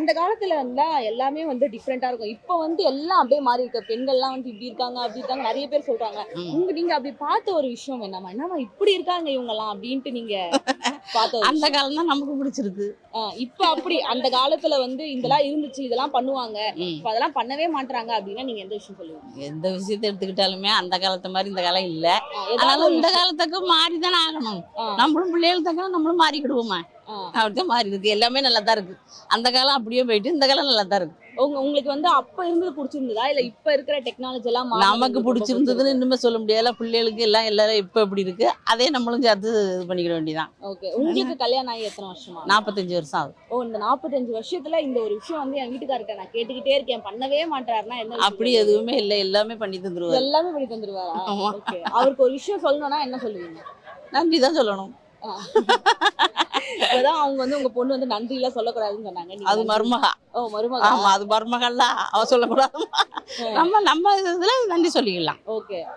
அந்த காலத்துல இருந்தா எல்லாமே வந்து டிஃப்ரெண்டா இருக்கும். இப்ப வந்து எல்லாம் அப்படியே மாறி இருக்கு. பெண்கள்லாம் வந்து இப்படி இருக்காங்க, அப்படி இருக்காங்க நிறைய பேர் சொல்றாங்க. ம். நீங்க அப்படி பார்த்த ஒரு விஷயம் என்னம்மா இப்படி இருக்காங்க இவங்கலாம் அப்படின்ட்டு நீங்க பார்த்த ஒரு அந்த விஷயம். காலம் தான் நமக்கு பிடிச்சிருக்கு. இப்ப அப்படி அந்த காலத்துல வந்து ம். இதெல்லாம் இருந்துச்சு, இதெல்லாம் பண்ணுவாங்க. ம். இப்ப அதெல்லாம் பண்ணவே மாட்றாங்க அப்படின்னா நீங்க எந்த விஷயம் சொல்லுவீங்க? எந்த விஷயத்த எடுத்துக்கிட்டாலுமே அந்த காலத்து மாதிரி இந்த காலம் இல்ல. ஏதாவது அதனால ஒரு இந்த விஷயம். காலத்துக்கு மாறிதானே ஆகணும். ஆ, நம்மளும் பிள்ளைகள் தக்க நம்மளும் மாறிக்கிடுவோமா. ஆ. அப்படிதான் மாறி இருக்கு. எல்லாமே நல்லா தான் இருக்கு. அந்த காலம் அப்படியே போயிட்டு இந்த காலம் நல்லா தான் இருக்கு. உங்களுக்கு வந்து அப்ப இருந்தது புடிச்சிருந்ததா? இல்ல இப்ப இருக்கிற டெக்னாலஜி எல்லாம் மாறுனது நமக்கு உங்களுக்கு ரொம்ப பிடிச்சிருந்ததுன்னு புடிச்சிருக்கா? இன்னுமே சொல்ல முடியாதுல. பிள்ளைகளுக்கு எல்லாம் எல்லாரும் இப்ப எப்படி இருக்கு அதே நம்மளும் சேர்த்து இது பண்ணிக்கிட வேண்டியதான். ஓகே. உங்களுக்கு கல்யாணம் ஆகி எத்தன வருஷமா? 45 வருஷம் ஆகுது. இந்த 45 வருஷத்துல இந்த ஒரு விஷயம் வந்து என் வீட்டுக்காரர்ட்ட நான் கேட்டுக்கிட்டே இருக்கேன். பண்ணவே மாட்றாருன்னா என்ன விஷயம் அப்படி சொல்லுவீங்க? எதுவுமே இல்லை. எல்லாமே பண்ணி தந்துருவாரு. எல்லாமே பண்ணி தந்துருவாரா? ஆமா. ஓகே. அவருக்கு ஒரு விஷயம் சொல்லணும்னா என்ன சொல்லுவீங்க? நன்றி தான் சொல்லணும். ஆ. இப்பதான் அவங்க வந்து உங்க பொண்ணு வந்து நன்றிலாம் சொல்லக்கூடாதுன்னு சொன்னாங்க. நீங்க அது நன்றி. மருமகா. மருமகளா? ஆமா அது மருமகள்லாம் அவ சொல்லக்கூடாது. நம்ம நம்ம இதுல நன்றி சொல்லிக்கலாம். ஓகே.